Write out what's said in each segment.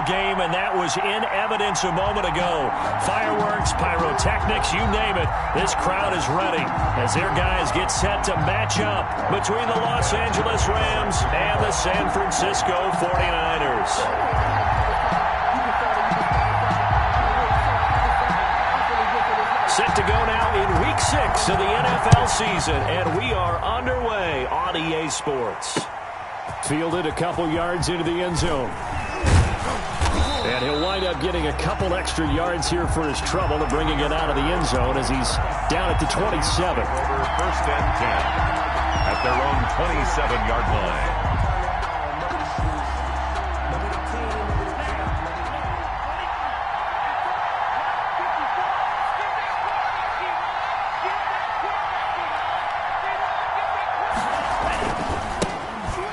game, and that was in evidence a moment ago. Fireworks, pyrotechnics, you name it. This crowd is ready as their guys get set to match up between the Los Angeles Rams and the San Francisco 49ers. Set to go now in Week 6 of the NFL season, and we are underway on EA Sports. Fielded a couple yards into the end zone. And he'll wind up getting a couple extra yards here for his trouble to bringing it out of the end zone as he's down at the 27. First and 10 at their own 27-yard line.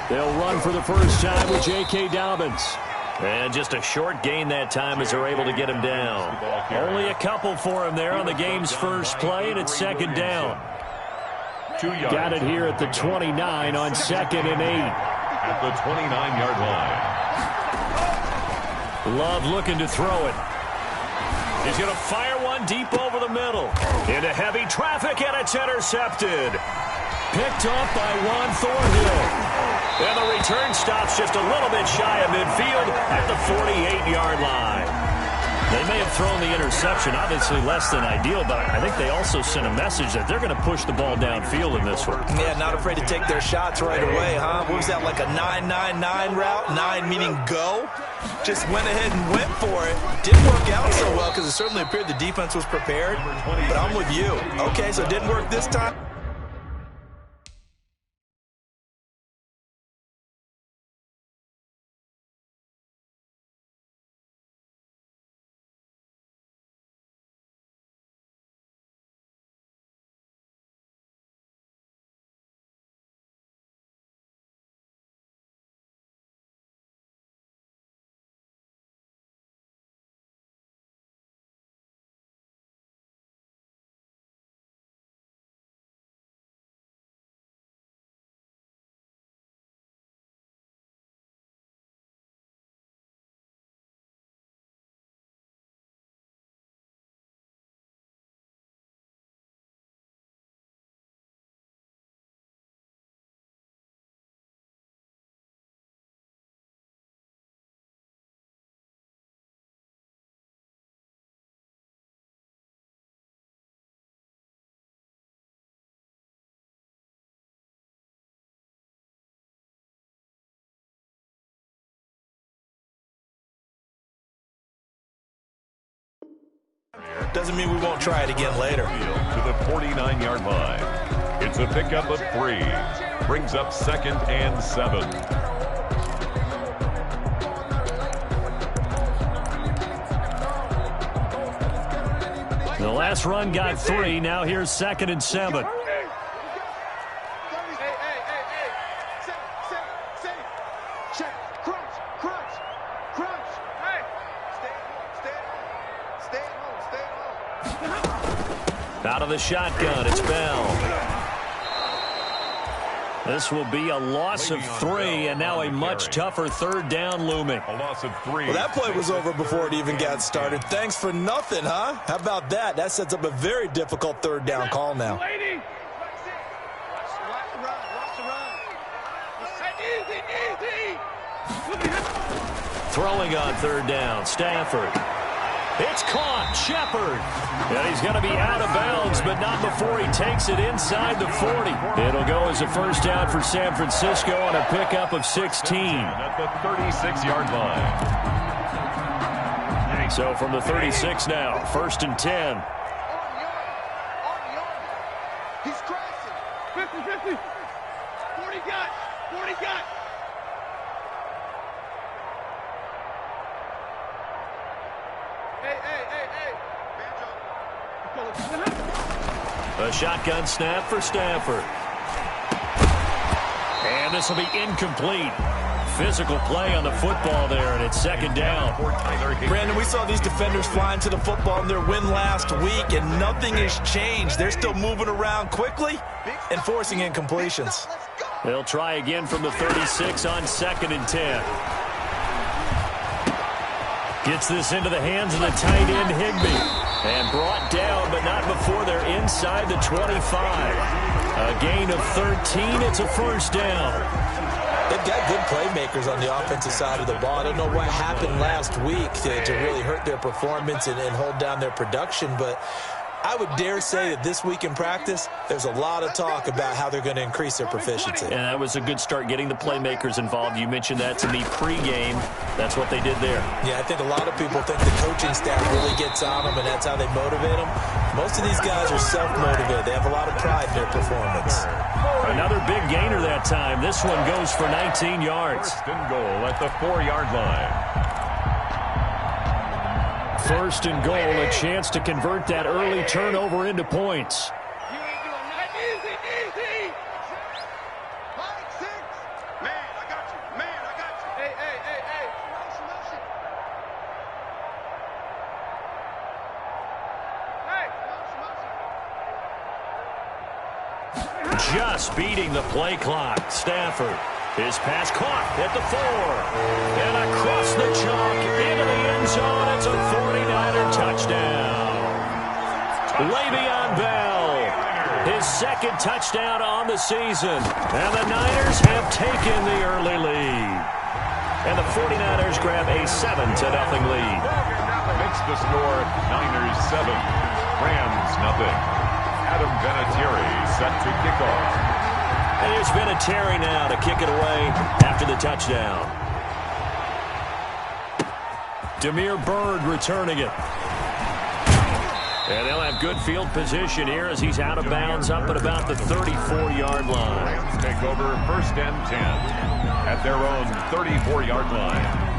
They'll run for the first time with J.K. Dobbins. And just a short gain that time as they're able to get him down. Only a couple for him there on the game's first play, and it's second down. Got it here at the 29 on 2nd and 8. At the 29-yard line. Love looking to throw it. He's going to fire one deep over the middle. Into heavy traffic, and it's intercepted. Picked up by Juan Thornhill. And the return stops just a little bit shy of midfield at the 48-yard line. They may have thrown the interception, obviously less than ideal, but I think they also sent a message that they're going to push the ball downfield in this one. Yeah, not afraid to take their shots right away, huh? What was that, like a 9-9-9 route? 9 meaning go? Just went ahead and went for it. Didn't work out so well because it certainly appeared the defense was prepared, but I'm with you. Okay, so it didn't work this time. Doesn't mean we won't try it again later. To the 49-yard line. It's a pickup of 3. Brings up 2nd and 7. The last run got 3. Now here's 2nd and 7. Out of the shotgun, it's Bell. This will be a loss of 3, and now a much tougher 3rd down looming. A loss of 3. Well, that play was over before it even got started. Thanks for nothing, huh? How about that? That sets up a very difficult 3rd down call now. Throwing on 3rd down, Stafford. It's caught, Shepard. And he's going to be out of bounds, but not before he takes it inside the 40. It'll go as a first down for San Francisco on a pickup of 16. At the 36-yard line. So from the 36 now, 1st and 10. He's crossing. 50-50. 40 got. 40 got. A shotgun snap for Stafford. And this will be incomplete. Physical play on the football there, and it's 2nd down. Brandon, we saw these defenders flying to the football in their win last week, and nothing has changed. They're still moving around quickly and forcing incompletions. They'll try again from the 36 on 2nd and 10. Gets this into the hands of the tight end, Higbee. And brought down, but not before they're inside the 25. A gain of 13. It's a first down. They've got good playmakers on the offensive side of the ball. I don't know what happened last week to really hurt their performance and hold down their production, but I would dare say that this week in practice, there's a lot of talk about how they're going to increase their proficiency. And that was a good start, getting the playmakers involved. You mentioned that to me pregame. That's what they did there. Yeah, I think a lot of people think the coaching staff really gets on them, and that's how they motivate them. Most of these guys are self-motivated. They have a lot of pride in their performance. Another big gainer that time. This one goes for 19 yards. First and goal at the 4-yard line. First and goal, a chance to convert that early turnover into points. You ain't doing that. Easy, easy. 5, 6. Man, I got you. Man, I got you. Hey, hey, hey, hey. Motion, motion. Hey, motion, motion. Just beating the play clock. Stafford. His pass caught at the 4. And across the chalk into the end zone. It's a 49er touchdown. Le'Veon Bell, his second touchdown on the season. And the Niners have taken the early lead. And the 49ers grab a 7-0 lead. Makes the score Niners 7, Rams nothing. Adam Vinatieri set to kick off. And there's Vinatieri now to kick it away after the touchdown. Damiere Byrd returning it. And they'll have good field position here as he's out of bounds up at about the 34-yard line. Rams take over first and 10 at their own 34-yard line.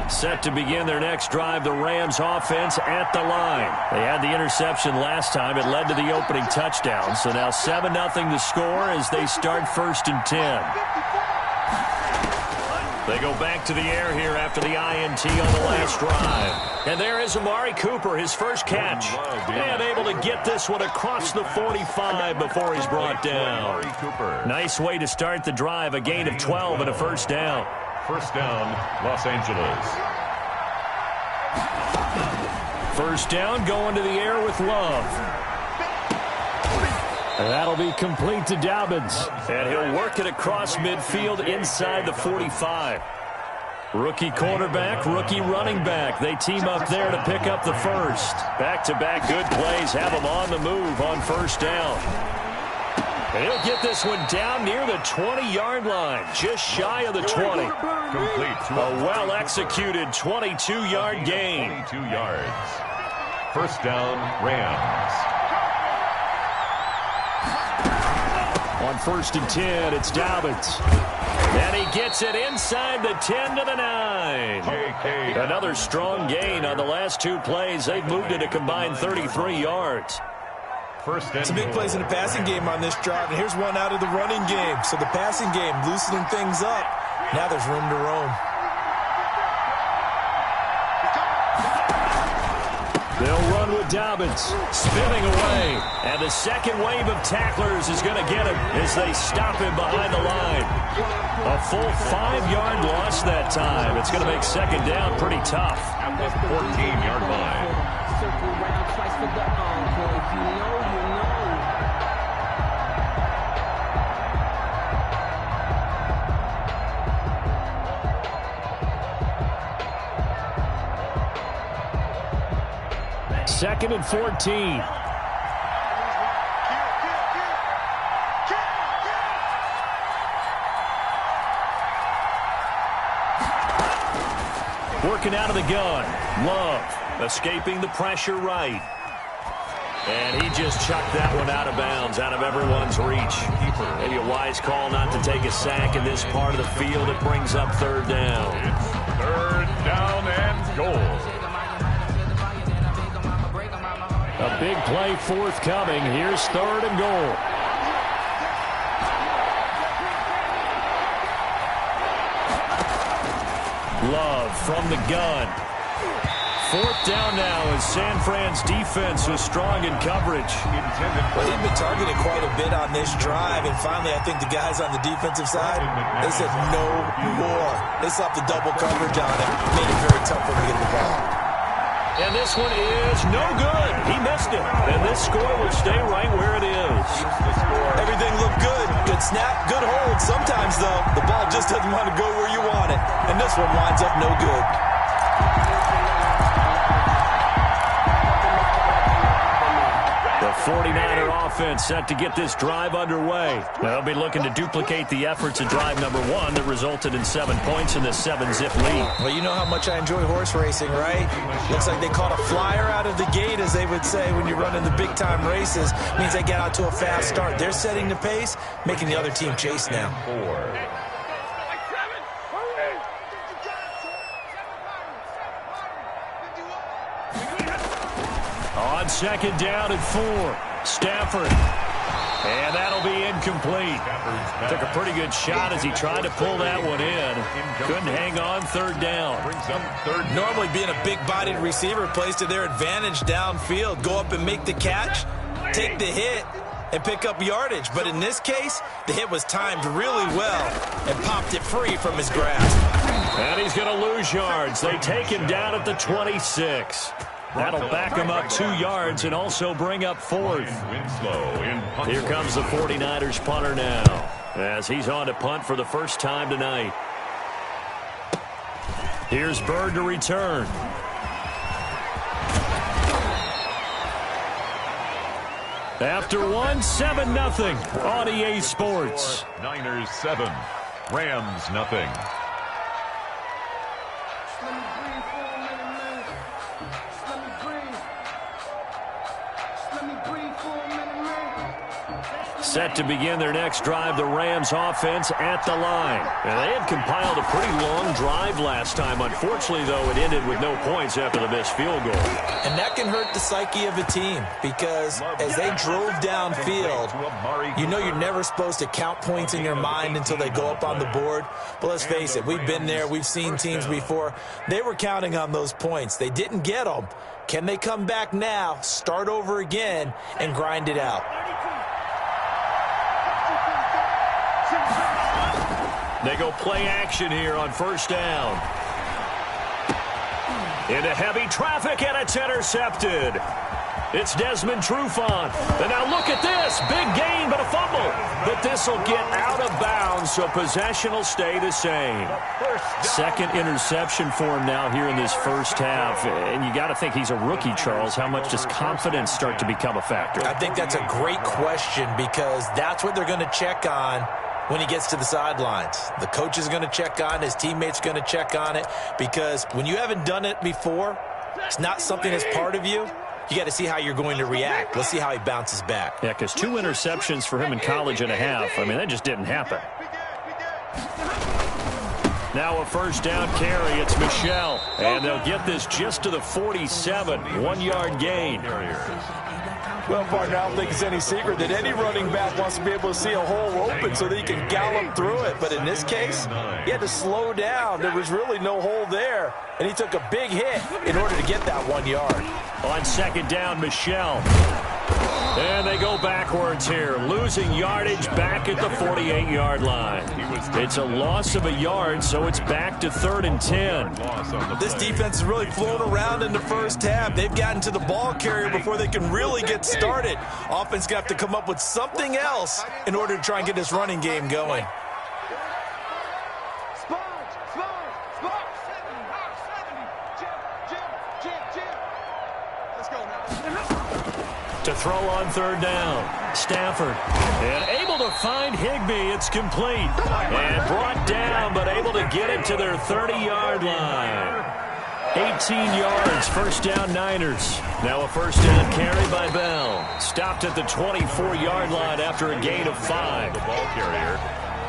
Set to begin their next drive, the Rams offense at the line. They had the interception last time. It led to the opening touchdown. So now 7-0 the score as they start first and 10. They go back to the air here after the INT on the last drive. And there is Amari Cooper, his first catch. And able to get this one across the 45 before he's brought down. Nice way to start the drive, a gain of 12 and a first down. First down, Los Angeles. First down, going to the air with Love. And that'll be complete to Dobbins. And he'll work it across midfield inside the 45. Rookie quarterback, rookie running back. They team up there to pick up the first. Back-to-back good plays have them on the move on first down. And he'll get this one down near the 20-yard line, just shy of the 20. Complete to A well-executed 22-yard gain. 22 yards. First down, Rams. On first and 10, it's Dobbins. And he gets it inside the 10 to the 9. Another strong gain on the last two plays. They've moved it a combined 33 yards. Some big plays in the passing game on this drive, and here's one out of the running game. So the passing game loosening things up. Now there's room to roam. They'll run with Dobbins, spinning away. And the second wave of tacklers is going to get him as they stop him behind the line. A full 5-yard loss that time. It's going to make second down pretty tough. At the 14-yard line. Circle round twice for the encore. If you know, you know. Second and 14. Working out of the gun. Love escaping the pressure right. And he just chucked that one out of bounds, out of everyone's reach. Maybe a wise call not to take a sack in this part of the field. It brings up third down. It's third down and goal. A big play forthcoming. Here's third and goal. Love from the gun. 4th down now as San Fran's defense was strong in coverage. Well, he'd been targeted quite a bit on this drive, and finally I think the guys on the defensive side, they said no more. They slapped the double coverage on him, made it very tough for him to get the ball. And this one is no good. He missed it. And this score will stay right where it is. Everything looked good. Good snap, good hold. Sometimes, though, the ball just doesn't want to go where you want it. And this one winds up no good. The 49er offense set to get this drive underway. They'll be looking to duplicate the efforts of drive number 1 that resulted in 7 points in this 7-zip lead. Well, you know how much I enjoy horse racing, right? Looks like they caught a flyer out of the gate, as they would say when you're running the big-time races. Means they get out to a fast start. They're setting the pace, making the other team chase now. On 2nd down and 4, Stafford. And that'll be incomplete. Took a pretty good shot as he tried to pull that one in. Couldn't hang on 3rd down. Normally being a big-bodied receiver plays to their advantage downfield. Go up and make the catch, take the hit, and pick up yardage. But in this case, the hit was timed really well and popped it free from his grasp. And he's going to lose yards. They take him down at the 26. That'll back him up 2 yards and also bring up 4th. Here comes the 49ers punter now as he's on to punt for the first time tonight. Here's Bird to return. After 1, 7-0 on EA Sports. Niners 7, Rams nothing. Set to begin their next drive, the Rams offense at the line. And they had compiled a pretty long drive last time. Unfortunately, though, it ended with no points after the missed field goal. And that can hurt the psyche of a team because as they drove downfield, you know you're never supposed to count points in your mind until they go up on the board. But let's face it, we've been there. We've seen teams before. They were counting on those points. They didn't get them. Can they come back now, start over again, and grind it out? They go play action here on 1st down. Into heavy traffic, and it's intercepted. It's Desmond Trufant. And now look at this. Big gain, but a fumble. But this will get out of bounds, so possession will stay the same. 2nd interception for him now here in this first half. And you got to think he's a rookie, Charles. How much does confidence start to become a factor? I think that's a great question because that's what they're going to check on when he gets to the sidelines. The coach is going to check on it. His teammates going to check on it because when you haven't done it before, it's not something that's part of you. You got to see how you're going to react. Let's see how he bounces back. Yeah, because 2 interceptions for him in college and a half. I mean, that just didn't happen. Now a 1st down carry. It's Michel. And they'll get this just to the 47. 1-yard gain. Well, partner, I don't think it's any secret that any running back wants to be able to see a hole open so that he can gallop through it. But in this case, he had to slow down. There was really no hole there. And he took a big hit in order to get that 1 yard. On 2nd down, Michel. And they go backwards here, losing yardage back at the 48-yard line. It's a loss of a yard, so it's back to 3rd and 10. This defense is really flown around in the first half. They've gotten to the ball carrier before they can really get started. Offense going to have to come up with something else in order to try and get this running game going. To throw on 3rd down, Stafford. And able to find Higbee. It's complete. And brought down, but able to get it to their 30-yard line. 18 yards, 1st down Niners. Now a 1st down carry by Bell. Stopped at the 24-yard line after a gain of 5. The ball carrier.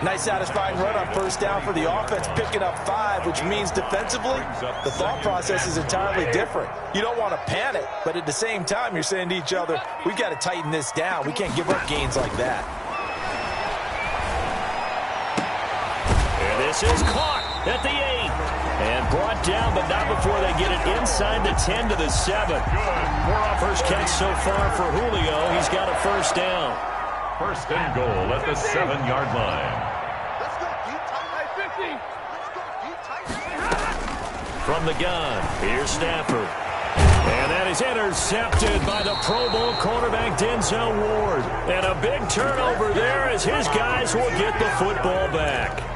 Nice satisfying run on 1st down for the offense, picking up 5, which means defensively, the thought process is entirely different. You don't want to panic, but at the same time, you're saying to each other, we've got to tighten this down. We can't give up gains like that. And this is caught at the 8 and brought brought down, but not before they get it inside the 10 to the 7. First catch so far for Julio. He's got a first down. First and goal at the 7-yard line. Let's go deep tight. 50. Let's go deep tight. From the gun, here's Stafford. And that is intercepted by the Pro Bowl cornerback Denzel Ward. And a big turnover there as his guys will get the football back.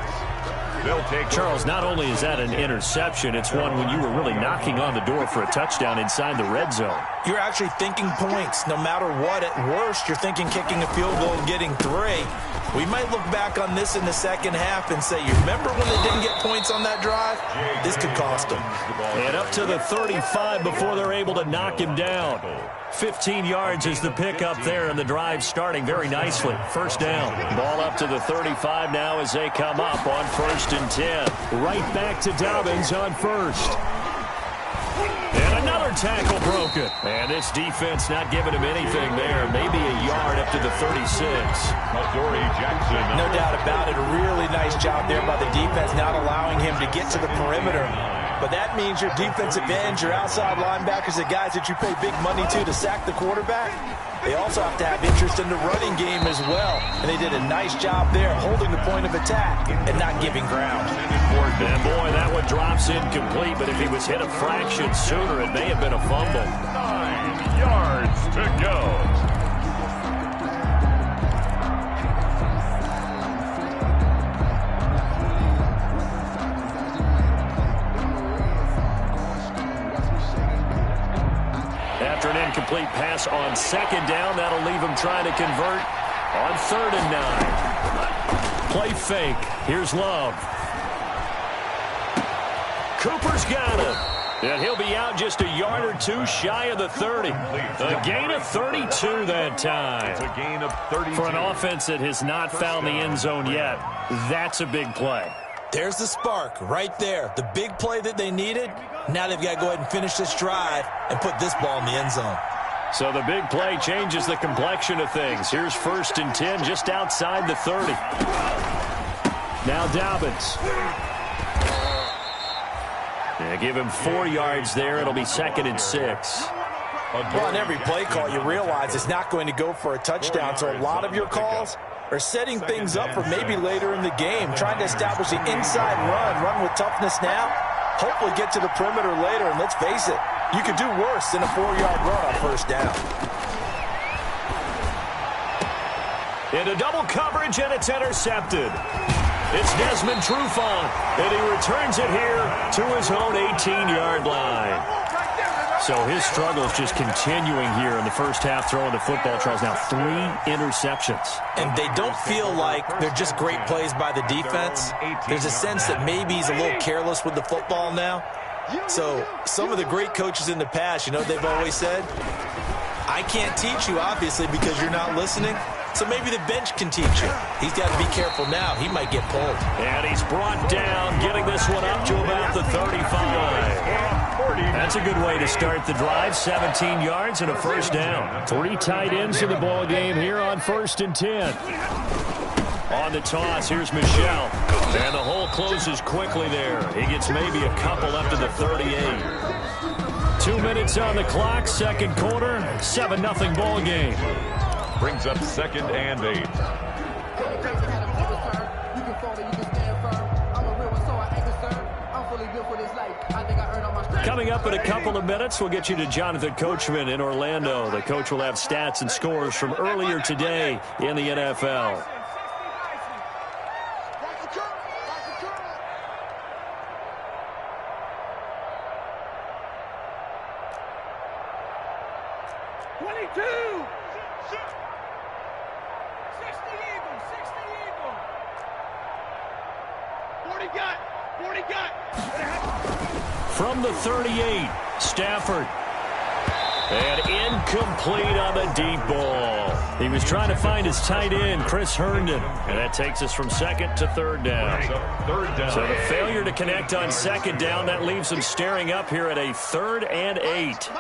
Charles, not only is that an interception, it's one when you were really knocking on the door for a touchdown inside the red zone. You're actually thinking points. No matter what, at worst, you're thinking kicking a field goal and getting 3. We might look back on this in the second half and say, you remember when they didn't get points on that drive? This could cost them. And up to the 35 before they're able to knock him down. 15 yards is the pickup there, and the drive starting very nicely. First down. Ball up to the 35 now as they come up on 1st and 10. Right back to Dobbins on first. And another tackle broken. And this defense not giving him anything there. Maybe a yard up to the 36. Adoree Jackson. No doubt about it. A really nice job there by the defense, not allowing him to get to the perimeter. But that means your defensive ends, your outside linebackers, the guys that you pay big money to sack the quarterback, they also have to have interest in the running game as well. And they did a nice job there holding the point of attack and not giving ground. And boy, that one drops incomplete, but if he was hit a fraction sooner, it may have been a fumble. 9 yards to go. After an incomplete pass on 2nd down, that'll leave him trying to convert on 3rd and 9. Play fake. Here's Love. Cooper's got him. And he'll be out just a yard or 2 shy of the 30. A gain of 32 that time. It's a gain of 32. For an offense that has not found the end zone yet, that's a big play. There's the spark right there. The big play that they needed. Now they've got to go ahead and finish this drive and put this ball in the end zone. So the big play changes the complexion of things. Here's 1st and 10 just outside the 30. Now Dobbins. Yeah, give him 4 yards there. It'll be 2nd and 6. Well, on every play call, you realize it's not going to go for a touchdown. So a lot of your calls are setting things up for maybe later in the game, trying to establish the inside run with toughness now, hopefully get to the perimeter later. And let's face it, you could do worse than a 4-yard run on 1st down. Into double coverage, and it's intercepted. It's Desmond Trufant, and he returns it here to his own 18-yard line. So his struggle is just continuing here in the first half throwing the football, Charles. Now 3 interceptions. And they don't feel like they're just great plays by the defense. There's a sense that maybe he's a little careless with the football now. So some of the great coaches in the past, you know what they've always said? I can't teach you, obviously, because you're not listening. So maybe the bench can teach you. He's got to be careful now. He might get pulled. And he's brought down, getting this one up to about the 35. That's a good way to start the drive. 17 yards and a first down. 3 tight ends in the ball game here on 1st and 10. On the toss, here's Michel. And the hole closes quickly there. He gets maybe a couple up to the 38. 2 minutes on the clock, 2nd quarter, 7-0 ball game. Brings up 2nd and 8. Coming up in a couple of minutes, we'll get you to Jonathan Coachman in Orlando. The coach will have stats and scores from earlier today in the NFL. From the 38, Stafford. And incomplete on the deep ball. He was trying to find his tight end, Chris Herndon. And that takes us from 2nd to 3rd down. So the failure to connect on 2nd down, that leaves him staring up here at a 3rd and 8.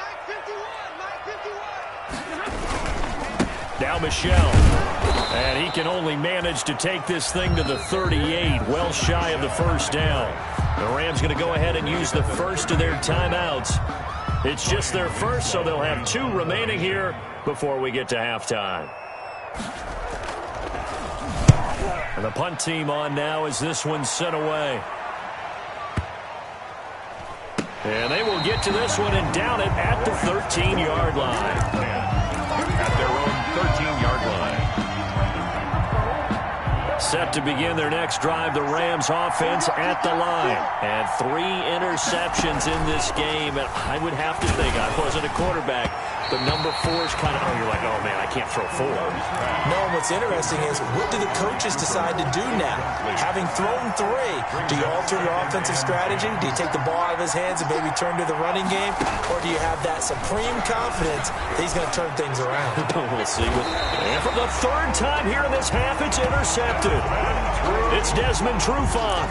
Now Michel. And he can only manage to take this thing to the 38, well shy of the first down. The Rams going to go ahead and use the first of their timeouts. It's just their first, so they'll have 2 remaining here before we get to halftime. And the punt team on now as this one's sent away. And they will get to this one and down it at the 13-yard line. At their own 13-yard line. Set to begin their next drive, the Rams offense at the line. And 3 interceptions in this game. And I would have to think, I wasn't a quarterback, but number 4 is kind of, you're like, oh, man, I can't throw 4. No, and what's interesting is, what do the coaches decide to do now? Having thrown 3, do you alter your offensive strategy? Do you take the ball out of his hands and maybe turn to the running game? Or do you have that supreme confidence that he's going to turn things around? We'll see. And for the 3rd time here in this half, it's intercepted. It's Desmond Trufant.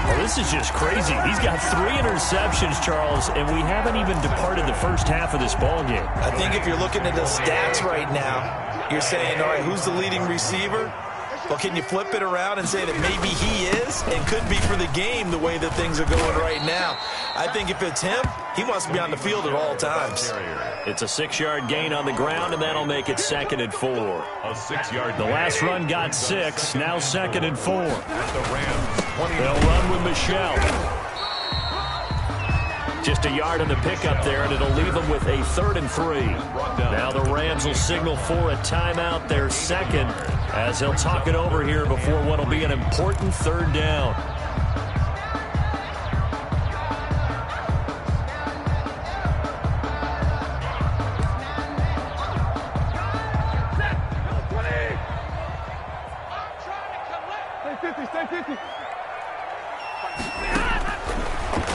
Well, this is just crazy. He's got 3 interceptions, Charles, and we haven't even departed the first half of this ball game. I think if you're looking at the stats right now, you're saying, all right, who's the leading receiver? Well, can you flip it around and say that maybe he is and could be for the game the way that things are going right now? I think if it's him, he wants to be on the field at all times. It's a 6-yard gain on the ground, and that'll make it 2nd and 4. A 6-yard. The last run got 6, now 2nd and 4. At the Rams 20. They'll run with Michelle. Just a yard on the pickup there, and it'll leave them with a 3rd and 3. Now the Rams will signal for a timeout, their 2nd, as they'll talk it over here before what will be an important 3rd down.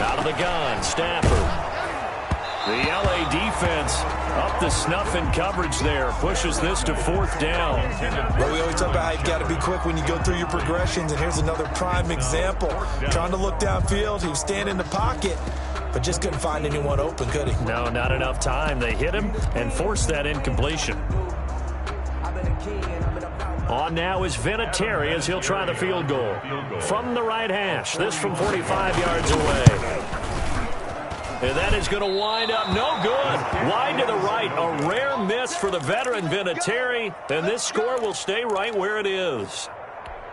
Out of the gun, Stafford. The LA defense up the snuff in coverage there. Pushes this to 4th down. Well, we always talk about how you've got to be quick when you go through your progressions, and here's another prime example. Trying to look downfield, he was standing in the pocket, but just couldn't find anyone open, could he? No, not enough time. They hit him and forced that incompletion. On now is Vinatieri as he'll try the field goal. From the right hash, this from 45 yards away. And that is going to wind up no good. Wide to the right, a rare miss for the veteran Vinatieri, and this score will stay right where it is.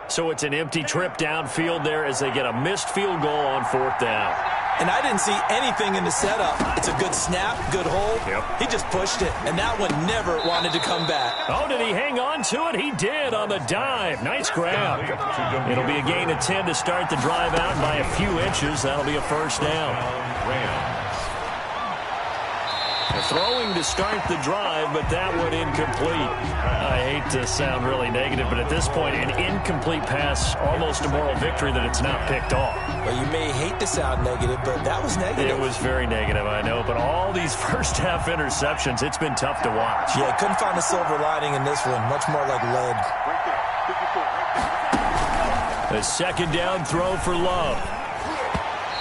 So it's an empty trip downfield there as they get a missed field goal on 4th down. And I didn't see anything in the setup. It's a good snap, good hold. Yep. He just pushed it, and that one never wanted to come back. Oh, did he hang on to it? He did on the dive. Nice grab. It'll be a gain of 10 to start the drive out, and by a few inches, that'll be a 1st down. Throwing to start the drive, but that one incomplete. I hate to sound really negative, but at this point, an incomplete pass, almost a moral victory that it's not picked off. Well, you may hate to sound negative, but that was negative. It was very negative, I know, but all these first-half interceptions, it's been tough to watch. Yeah, couldn't find a silver lining in this one. Much more like lead. The 2nd down throw for Love.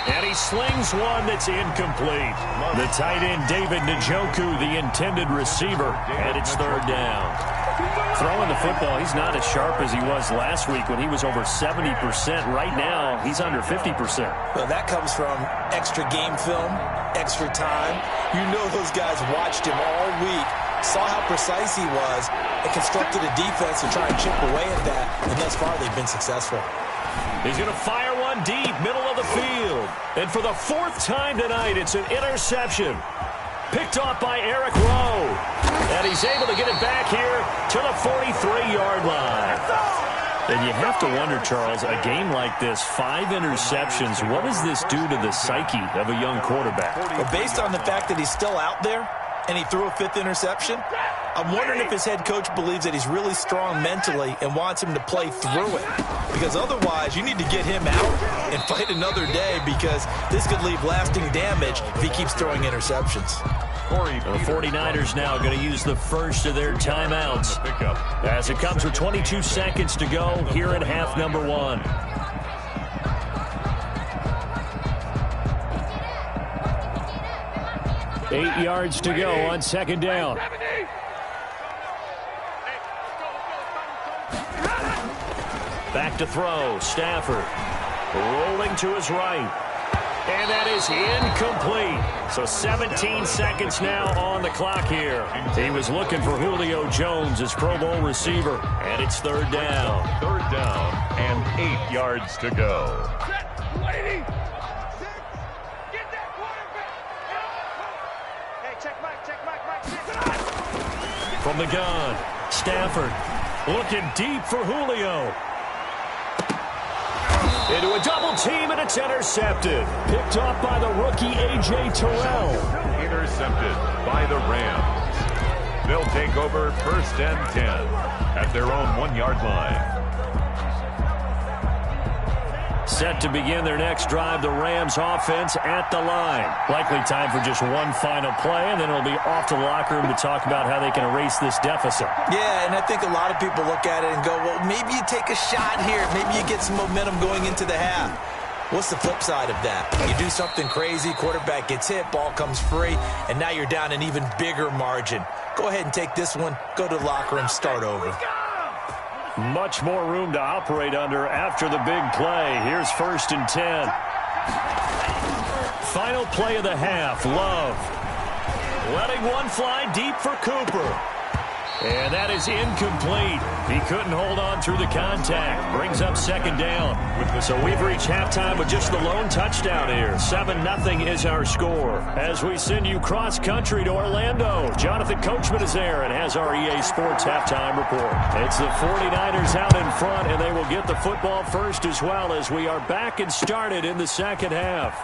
And he slings one that's incomplete. The tight end, David Njoku, the intended receiver, and it's 3rd down. Throwing the football, he's not as sharp as he was last week when he was over 70%. Right now, he's under 50%. Well, that comes from extra game film, extra time. You know those guys watched him all week, saw how precise he was, and constructed a defense to try and chip away at that, and thus far they've been successful. He's going to fire one deep, middle of the field. And for the 4th time tonight, it's an interception. Picked off by Eric Rowe. And he's able to get it back here to the 43-yard line. And you have to wonder, Charles, a game like this, 5 interceptions, what does this do to the psyche of a young quarterback? Well, based on the fact that he's still out there and he threw a 5th interception, I'm wondering if his head coach believes that he's really strong mentally and wants him to play through it. Because otherwise, you need to get him out and fight another day, because this could leave lasting damage if he keeps throwing interceptions. The 49ers now going to use the first of their timeouts as it comes with 22 seconds to go here in half number 1. Eight yards to go on 2nd down. Back to throw. Stafford rolling to his right. And that is incomplete. So 17 seconds now on the clock here. He was looking for Julio Jones, his Pro Bowl receiver, and it's third down. Third down and 8 yards to go. Lady! 6! Get that quarterback! Hey, check Mike. From the gun, Stafford looking deep for Julio. Into a double team, and it's intercepted. Picked off by the rookie A.J. Terrell. Intercepted by the Rams. They'll take over first and 10 at their own 1-yard line. Set to begin their next drive, the Rams offense at the line. Likely time for just one final play, and then it'll be off to the locker room to talk about how they can erase this deficit. Yeah, and I think a lot of people look at it and go, well, maybe you take a shot here. Maybe you get some momentum going into the half. What's the flip side of that? You do something crazy, quarterback gets hit, ball comes free, and now you're down an even bigger margin. Go ahead and take this one, go to the locker room, start over. Much more room to operate under after the big play. Here's first and 10. Final play of the half, Love. Letting one fly deep for Cooper. And that is incomplete. He couldn't hold on through the contact. Brings up second down. So we've reached halftime with just the lone touchdown here. 7-0 is our score. As we send you cross-country to Orlando, Jonathan Coachman is there and has our EA Sports halftime report. It's the 49ers out in front, and they will get the football first as well as we are back and started in the second half.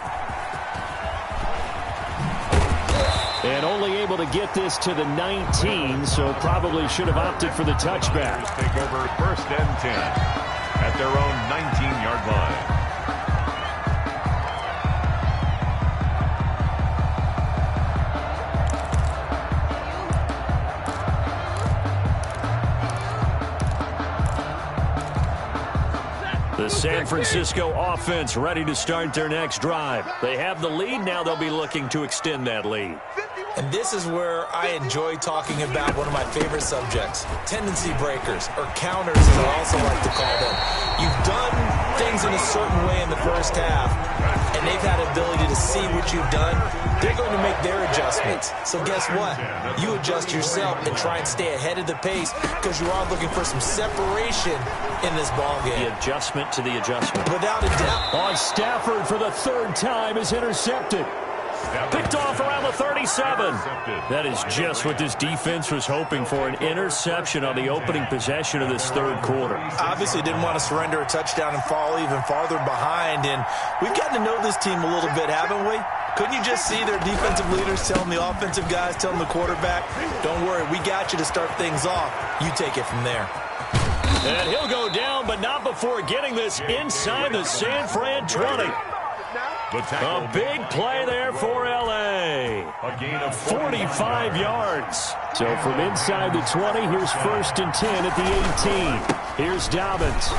And only able to get this to the 19, so probably should have opted for the touchback. Take over first and 10 at their own 19-yard line. The San Francisco offense ready to start their next drive. They have the lead. Now they'll be looking to extend that lead. And this is where I enjoy talking about one of my favorite subjects, tendency breakers, or counters as I also like to call them. You've done things in a certain way in the first half, and they've had the ability to see what you've done. They're going to make their adjustments. So guess what? You adjust yourself and try and stay ahead of the pace because you are looking for some separation in this ballgame. The adjustment to the adjustment. Without a doubt. On Stafford for the third time is intercepted. Picked off around the 37. That is just what this defense was hoping for, an interception on the opening possession of this third quarter. Obviously didn't want to surrender a touchdown and fall even farther behind. And we've gotten to know this team a little bit, haven't we? Couldn't you just see their defensive leaders telling the offensive guys, telling the quarterback, don't worry, we got you to start things off. You take it from there. And he'll go down, but not before getting this inside the San Fran 20. A big play there for L.A. A gain of 45 yards. So from inside the 20, here's first and 10 at the 18. Here's Dobbins.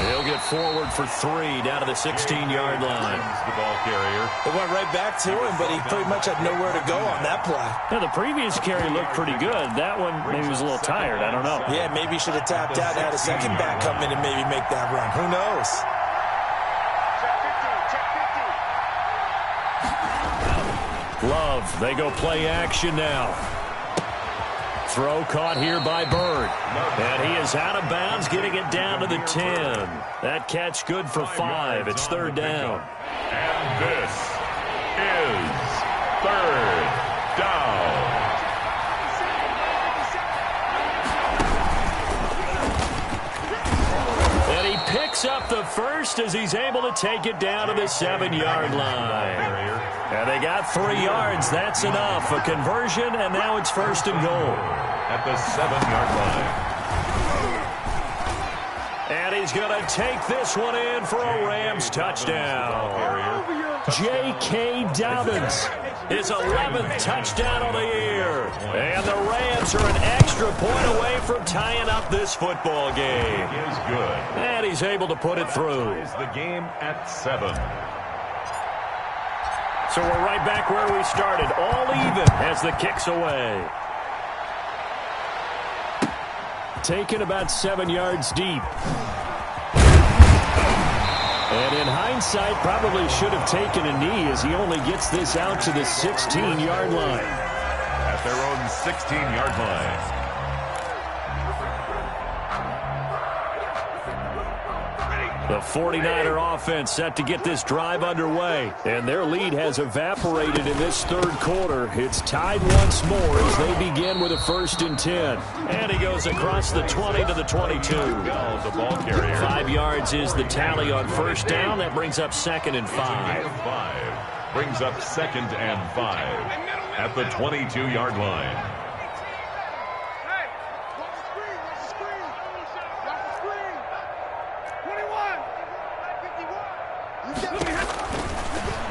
He'll get forward for 3 down to the 16-yard line. The ball carrier. It went right back to him, but he pretty much had nowhere to go on that play. Yeah, the previous carry looked pretty good. That one maybe was a little tired. I don't know. Yeah, maybe he should have tapped out and had a second back come in and maybe make that run. Who knows? Love, they go play action now. Throw caught here by Bird. And he is out of bounds, getting it down to the 10. That catch good for 5. It's third down. And this is third down. And he picks up the first as he's able to take it down to the 7-yard line. And they got 3 yards. That's enough. A conversion, and now it's first and goal. At the 7-yard line. And he's going to take this one in for a Rams touchdown. J.K. Dobbins, his 11th touchdown of the year. And the Rams are an extra point away from tying up this football game. He is good. And he's able to put it through. Is the game at 7. So we're right back where we started, all even as the kick's away. Taken about 7 yards deep. And in hindsight, probably should have taken a knee as he only gets this out to the 16-yard line. At their own 16-yard line. The 49er offense set to get this drive underway, and their lead has evaporated in this third quarter. It's tied once more as they begin with a 1st and 10. And he goes across the 20 to the 22. The ball carrier. 5 yards is the tally on 1st down. That brings up 2nd and 5. Brings up 2nd and 5 at the 22-yard line.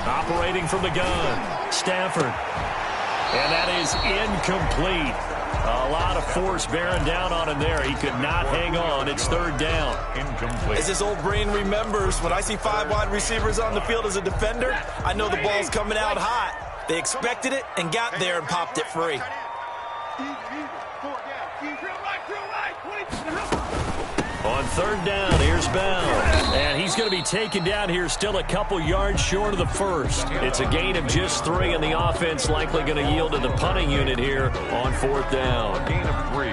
Operating from the gun, Stafford. And that is incomplete. A lot of force bearing down on him there. He could not hang on. It's 3rd down. Incomplete. As his old brain remembers, when I see 5 wide receivers on the field as a defender, I know the ball's coming out hot. They expected it and got there and popped it free. On 3rd down, here's Bell. And he's going to be taken down here still a couple yards short of the 1st. It's a gain of just 3, and the offense likely going to yield to the punting unit here on 4th down. Gain of 3.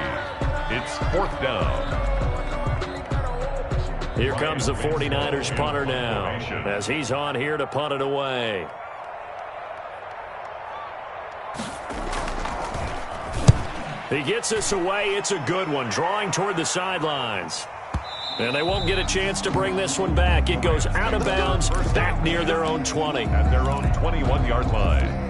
It's 4th down. Here comes the 49ers punter now as he's on here to punt it away. He gets this away. It's a good one, drawing toward the sidelines. And they won't get a chance to bring this one back. It goes out of bounds, back near their own 20. At their own 21-yard line.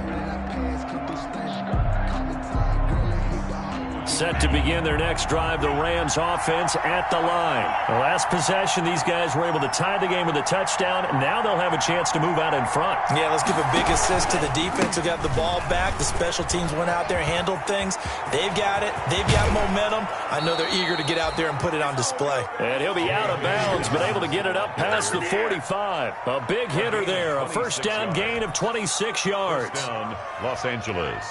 Set to begin their next drive, the Rams offense at the line. The last possession, these guys were able to tie the game with a touchdown. Now they'll have a chance to move out in front. Yeah, let's give a big assist to the defense who got the ball back. The special teams went out there, handled things. They've got it. They've got momentum. I know they're eager to get out there and put it on display. And he'll be out of bounds, but able to get it up past the 45. A big hitter there, a 1st down gain of 26 yards. First down, Los Angeles.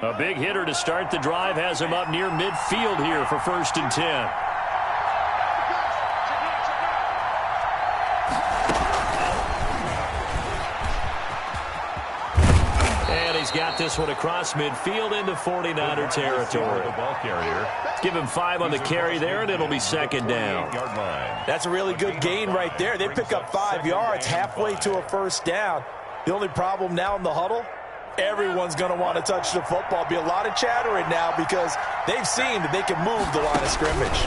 A big hitter to start the drive has him up near midfield here for 1st and 10. And he's got this one across midfield into 49er territory. The ball carrier. Give him 5 on the carry there, and it'll be 2nd down. That's a really good gain right there. They pick up 5 yards halfway to a 1st down. The only problem now in the huddle, everyone's going to want to touch the football. Be a lot of chattering now because they've seen that they can move the line of scrimmage.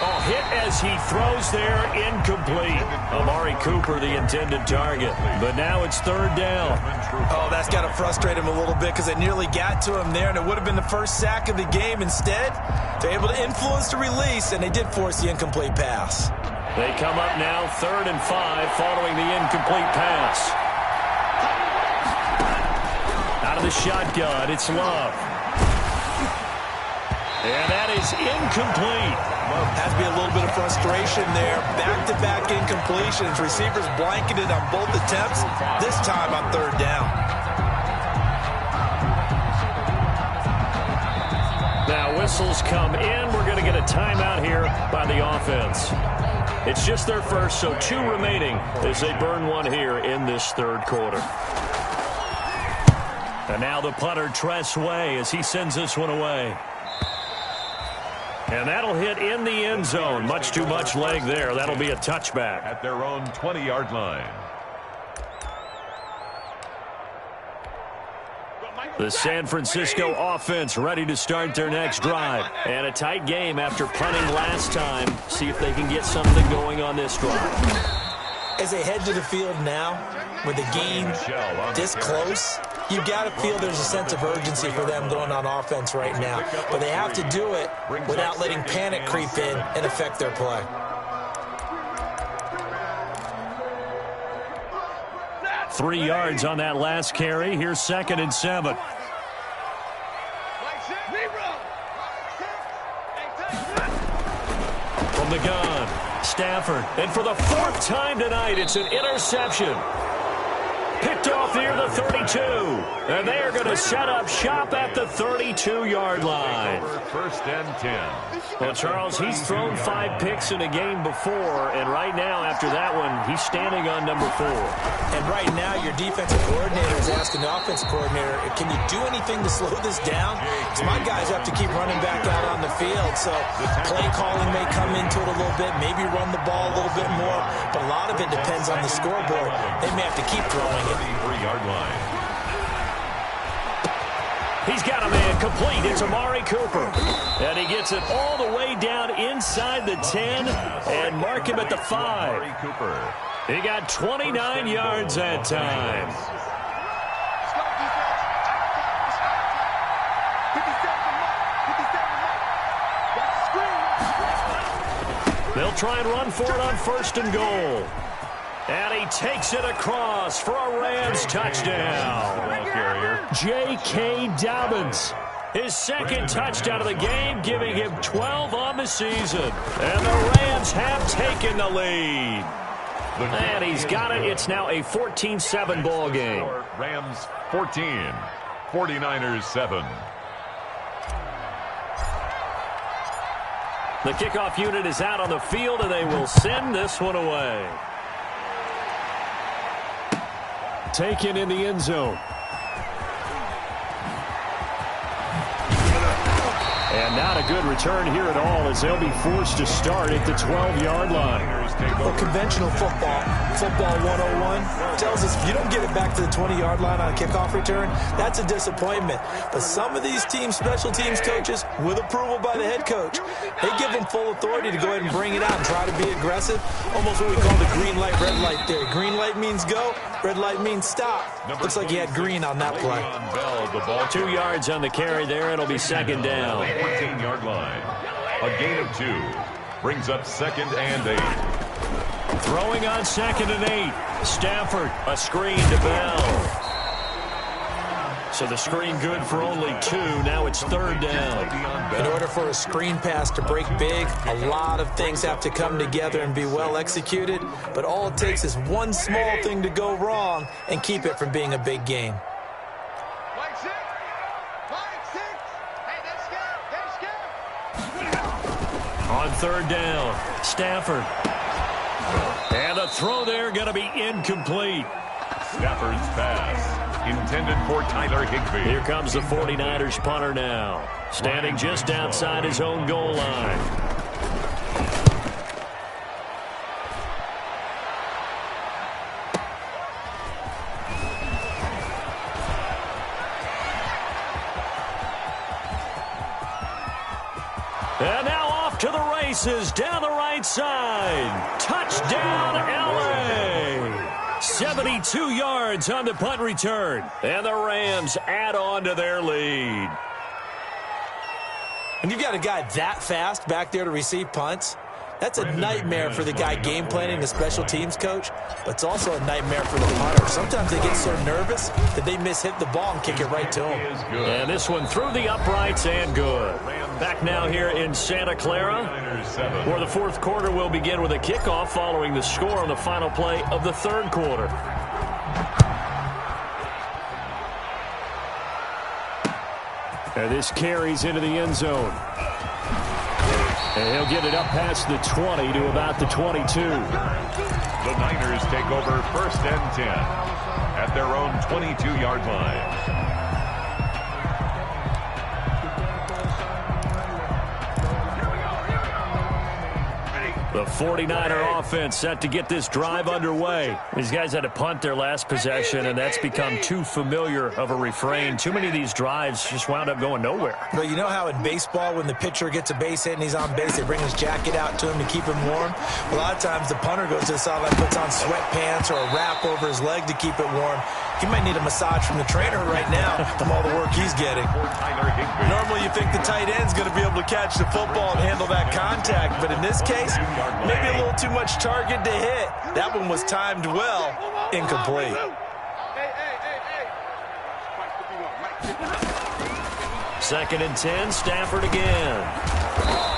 Oh, hit as he throws there, incomplete. Amari Cooper, the intended target. But now it's 3rd down. Oh, that's got to frustrate him a little bit because they nearly got to him there, and it would have been the first sack of the game. Instead, they're able to influence the release, and they did force the incomplete pass. They come up now 3rd and 5 following the incomplete pass. Out of the shotgun, it's Love. And that is incomplete. Has to be a little bit of frustration there. Back-to-back incompletions. Receivers blanketed on both attempts, this time on 3rd down. Now whistles come in. We're going to get a timeout here by the offense. It's just their first, so 2 remaining as they burn one here in this 3rd quarter. And now the punter, Tress Way, as he sends this one away. And that'll hit in the end zone. Much too much leg there. That'll be a touchback. At their own 20-yard line. The San Francisco offense ready to start their next drive. And a tight game after punting last time. See if they can get something going on this drive. As they head to the field now, with the game this close, you've got to feel there's a sense of urgency for them going on offense right now. But they have to do it without letting panic creep in and affect their play. Three yards on that last carry. Here's 2nd and 7. From the gun, Stafford. And for the 4th time tonight, it's an interception. Picked off near the 32. And they are going to set up shop at the 32-yard line. First and 10. Well, Charles, he's thrown 5 picks in a game before, and right now, after that one, he's standing on number 4. And right now, your defensive coordinator is asking the offensive coordinator, can you do anything to slow this down? Because my guys have to keep running back out on the field, so play calling may come into it a little bit, maybe run the ball a little bit more, but a lot of it depends on the scoreboard. They may have to keep throwing it. 3-yard line. He's got a man complete. It's Amari Cooper. And he gets it all the way down inside the 10 and mark him at the 5. Amari Cooper. He got 29 yards that time. They'll try and run for it on 1st and goal. And he takes it across for a Rams touchdown. J.K. Dobbins, his 2nd touchdown of the game, giving him 12 on the season. And the Rams have taken the lead. And he's got it. It's now a 14-7 ball game. Rams 14, 49ers 7. The kickoff unit is out on the field, and they will send this one away. Taken in the end zone. And not a good return here at all, as they'll be forced to start at the 12-yard line. Well, conventional football 101, tells us if you don't get it back to the 20-yard line on a kickoff return, that's a disappointment. But some of these teams, special teams coaches, with approval by the head coach, they give them full authority to go ahead and bring it out and try to be aggressive. Almost what we call the green light, red light theory. Green light means go, red light means stop. Looks like he had green on that play. 2 yards on the carry there. It'll be 2nd down. 14-yard line. A gain of 2. Brings up 2nd and 8. Throwing on 2nd and 8. Stafford, a screen to Bell. So the screen good for only 2. Now it's 3rd down. In order for a screen pass to break big, a lot of things have to come together and be well executed. But all it takes is one small thing to go wrong and keep it from being a big game. On 3rd down, Stafford. And the throw there going to be incomplete. Stafford's pass intended for Tyler Higbee. Here comes the 49ers punter now, standing just outside his own goal line. And now off to the races down the right side. Touchdown, LA. 72 yards on the punt return. And the Rams add on to their lead. When you've got a guy that fast back there to receive punts, that's a nightmare for the guy game planning, the special teams coach, but it's also a nightmare for the punter. Sometimes they get so nervous that they mishit the ball and kick it right to him. And this one through the uprights and good. Back now here in Santa Clara, where the 4th quarter will begin with a kickoff following the score on the final play of the 3rd quarter. And this carries into the end zone. And he'll get it up past the 20 to about the 22. The Niners take over 1st and 10 at their own 22-yard line. The 49er offense set to get this drive underway. These guys had to punt their last possession, and that's become too familiar of a refrain. Too many of these drives just wound up going nowhere. Well, you know how in baseball when the pitcher gets a base hit and he's on base, they bring his jacket out to him to keep him warm? Well, a lot of times the punter goes to the sideline, puts on sweatpants or a wrap over his leg to keep it warm. He might need a massage from the trainer right now from all the work he's getting. Normally you think the tight end's going to be able to catch the football and handle that contact, but in this case, maybe a little too much target to hit. That one was timed well, incomplete. 2nd and 10, Stafford again.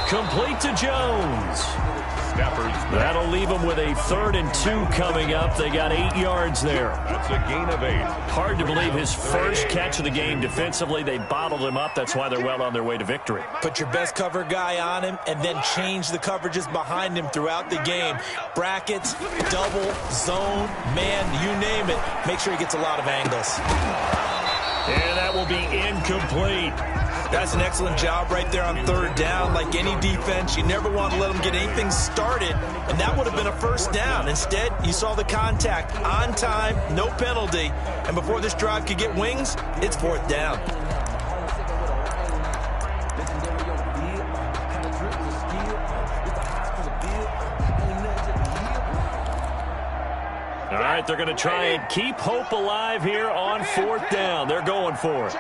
Complete to Jones. That'll leave them with a 3rd and 2 coming up. They got 8 yards there. That's a gain of 8. Hard to believe his first catch of the game defensively. They bottled him up. That's why they're well on their way to victory. Put your best cover guy on him and then change the coverages behind him throughout the game. Brackets, double, zone, man, you name it. Make sure he gets a lot of angles. And that will be incomplete. That's an excellent job right there on 3rd down. Like any defense, you never want to let them get anything started, and that would have been a 1st down. Instead, you saw the contact on time, no penalty, and before this drive could get wings, it's 4th down. All right, they're going to try and keep hope alive here on 4th down. They're going for it.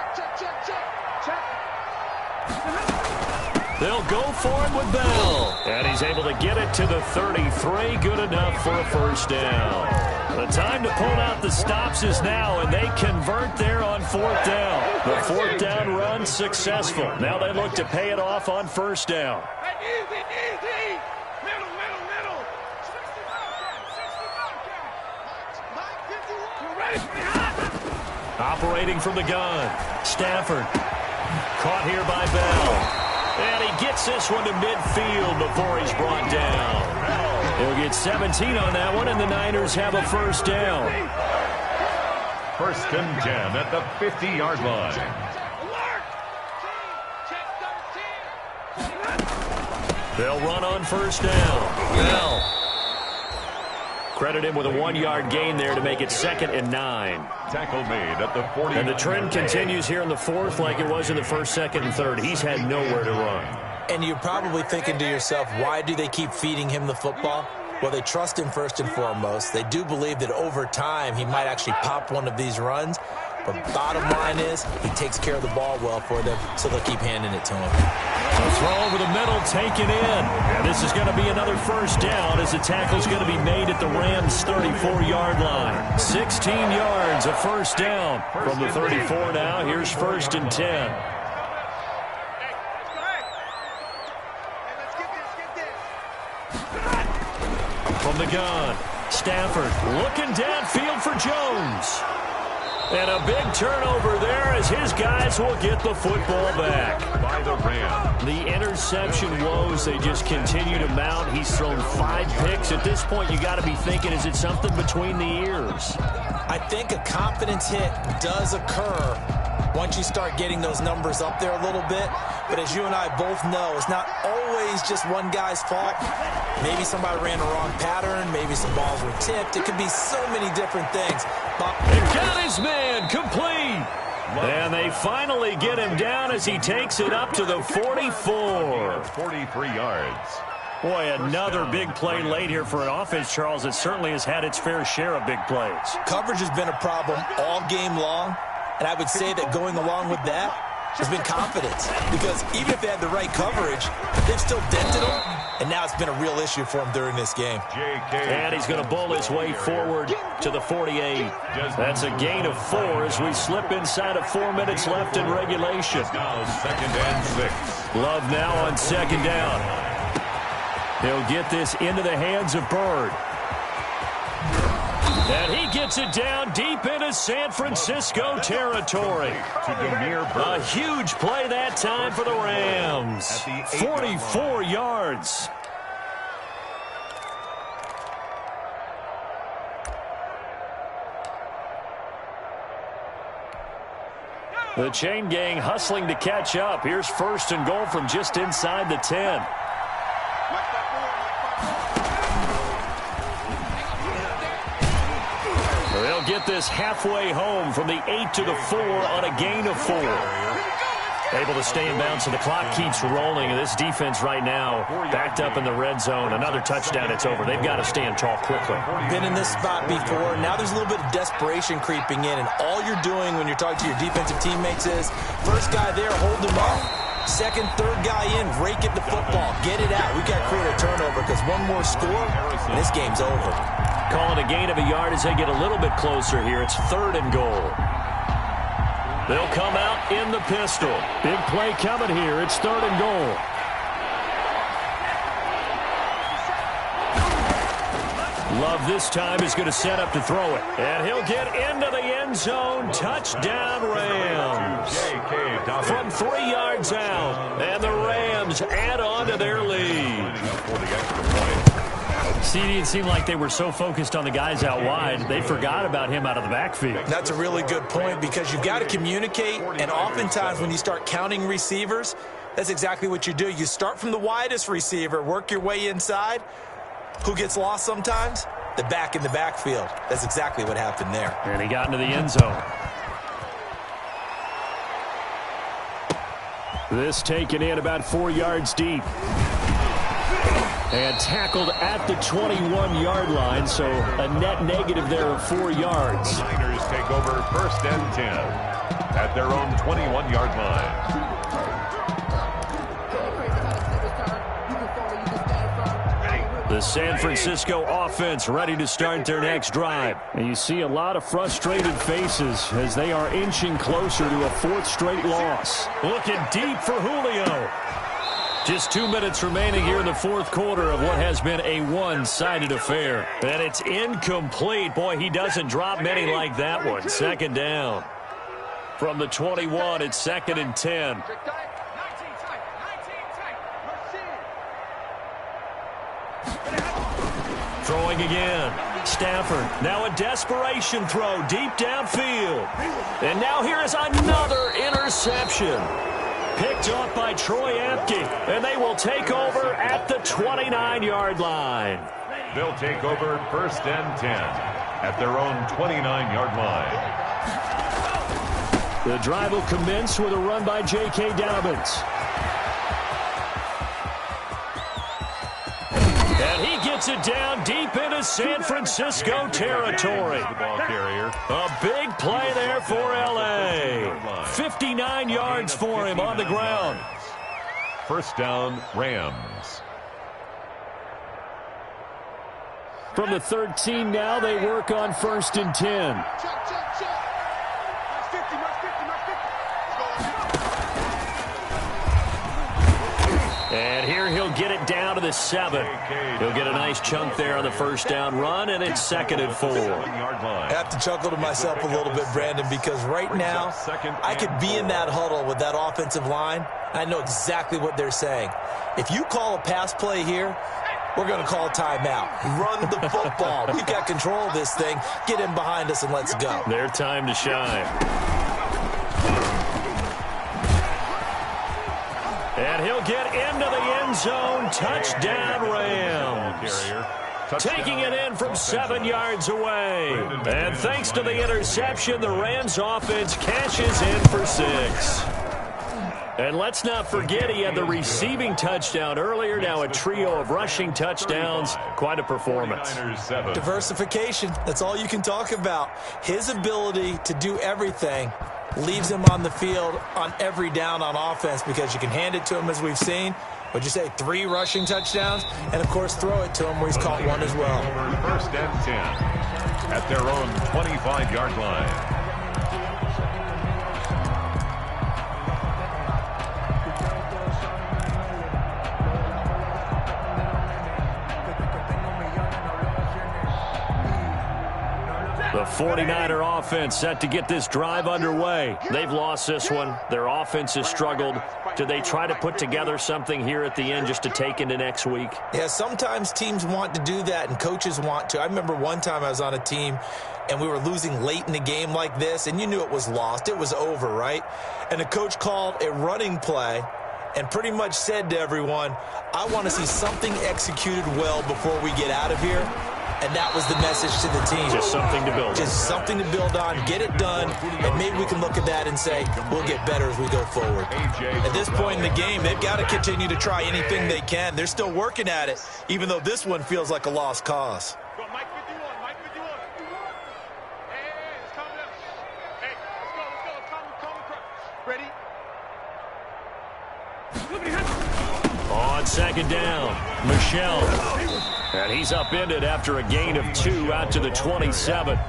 They'll go for it with Bell. And he's able to get it to the 33. Good enough for a 1st down. The time to pull out the stops is now, and they convert there on 4th down. The 4th down run successful. Now they look to pay it off on 1st down. Easy, easy. Middle, middle, middle. 65. Operating from the gun. Stafford. Caught here by Bell. And he gets this one to midfield before he's brought down. He'll get 17 on that one, and the Niners have a 1st down. 1st and 10 at the 50-yard line. They'll run on 1st down. Bell. Credit him with a 1-yard gain there to make it 2nd and 9. Tackle made at the 40. And the trend continues here in the 4th like it was in the 1st, 2nd, and 3rd. He's had nowhere to run. And you're probably thinking to yourself, why do they keep feeding him the football? Well, they trust him first and foremost. They do believe that over time he might actually pop one of these runs. But bottom line is he takes care of the ball well for them, so they'll keep handing it to him. A throw over the middle, taken in. And this is going to be another 1st down as the tackle's going to be made at the Rams' 34-yard line. 16 yards, a 1st down from the 34 now. Here's 1st and 10. From the gun, Stafford looking downfield for Jones. And a big turnover there as his guys will get the football back. By the Rams. The interception woes, they just continue to mount. He's thrown 5 picks. At this point, you got to be thinking, is it something between the ears? I think a confidence hit does occur once you start getting those numbers up there a little bit. But as you and I both know, it's not always just one guy's fault. Maybe somebody ran the wrong pattern. Maybe some balls were tipped. It could be so many different things. He got his man complete. And they finally get him down as he takes it up to the 44. 43 yards. Boy, another big play late here for an offense, Charles, that certainly has had its fair share of big plays. Coverage has been a problem all game long. And I would say that going along with that has been confidence. Because even if they had the right coverage, they've still dented them. And now it's been a real issue for him during this game. And he's going to bowl his way forward to the 48. That's a gain of 4 as we slip inside of 4 minutes left in regulation. Now 2nd and 6. Love now on 2nd down. He'll get this into the hands of Bird. And he gets it down deep into San Francisco territory. A huge play that time for the Rams. 44 yards. The chain gang hustling to catch up. Here's 1st and goal from just inside the 10. They'll get this halfway home from the 8 to the 4 on a gain of 4. Able to stay in bounds, so the clock keeps rolling. And this defense right now backed up in the red zone. Another touchdown, it's over. They've got to stand tall quickly. Been in this spot before. Now there's a little bit of desperation creeping in. And all you're doing when you're talking to your defensive teammates is, first guy there, hold him up. Second, third guy in, rake it the football. Get it out. We've got to create a turnover because one more score, and this game's over. Calling a gain of a yard as they get a little bit closer here. It's 3rd and goal. They'll come out in the pistol. Big play coming here. It's 3rd and goal. Love this time is going to set up to throw it. And he'll get into the end zone. Touchdown, Rams. From 3 yards out. And the Rams add on to their lead. CD, it seemed like they were so focused on the guys out wide, they forgot about him out of the backfield. That's a really good point because you've got to communicate, and oftentimes when you start counting receivers, that's exactly what you do. You start from the widest receiver, work your way inside. Who gets lost sometimes? The back in the backfield. That's exactly what happened there. And he got into the end zone. This taken in about 4 yards deep. And tackled at the 21-yard line, so a net negative there of 4 yards. The Niners take over 1st and 10 at their own 21-yard line. The San Francisco offense ready to start their next drive. And you see a lot of frustrated faces as they are inching closer to a 4th straight loss. Looking deep for Julio. Just 2 minutes remaining here in the 4th quarter of what has been a one-sided affair. And it's incomplete. Boy, he doesn't drop many like that one. 2nd down. From the 21, it's 2nd and 10. Throwing again. Stafford. Now a desperation throw deep downfield. And now here is another interception. Picked up by Troy Apke. And they will take over at the 29-yard line. They'll take over 1st and 10 at their own 29-yard line. The drive will commence with a run by J.K. Dobbins. And he gets it down deep into San Francisco territory. A big play there for L.A. 59 yards for him on the ground. 1st down, Rams. From the 13 now, they work on 1st and 10. And here he'll get it down to the 7. He'll get a nice chunk there on the 1st down run, and it's 2nd and 4. I have to chuckle to myself a little bit, Brandon, because right now I could be in that huddle with that offensive line. I know exactly what they're saying. If you call a pass play here, we're going to call a timeout. Run the football. We've got control of this thing. Get in behind us and let's go. Their time to shine. And he'll get into the end zone. Touchdown, Rams. Taking it in from 7 yards away. And thanks to the interception, the Rams offense cashes in for 6. And let's not forget he had the receiving touchdown earlier. Now a trio of rushing touchdowns. Quite a performance. Diversification. That's all you can talk about. His ability to do everything leaves him on the field on every down on offense because you can hand it to him as we've seen. What'd you say, 3 rushing touchdowns? And, of course, throw it to him where he's caught one as well. 1st and 10 at their own 25-yard line. The 49er offense set to get this drive underway. They've lost this one. Their offense has struggled. Do they try to put together something here at the end just to take into next week? Yeah, sometimes teams want to do that and coaches want to. I remember one time I was on a team and we were losing late in the game like this, and you knew it was lost. It was over, right? And the coach called a running play and pretty much said to everyone, I want to see something executed well before we get out of here. And that was the message to the team. Just something to build on. Just something to build on, get it done, and maybe we can look at that and say, we'll get better as we go forward. At this point in the game, they've got to continue to try anything they can. They're still working at it, even though this one feels like a lost cause. Mike 51, Mike 51. Hey, let's calm down. Hey, let's go. Calm. Ready? On 2nd down, Michel. And he's upended after a gain of 2 out to the 27.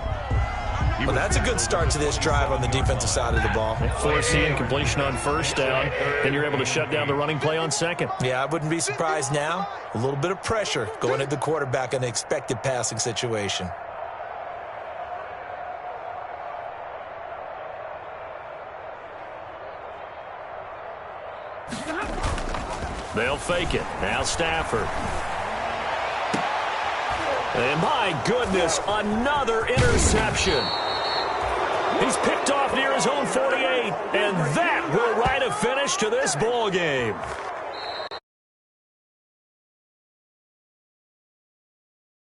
Well, that's a good start to this drive on the defensive side of the ball. Forcing completion on first down, and you're able to shut down the running play on second. Yeah, I wouldn't be surprised now. A little bit of pressure going at the quarterback in an expected passing situation. They'll fake it. Now Stafford. And my goodness, another interception. He's picked off near his own 48, and that will write a finish to this ball game.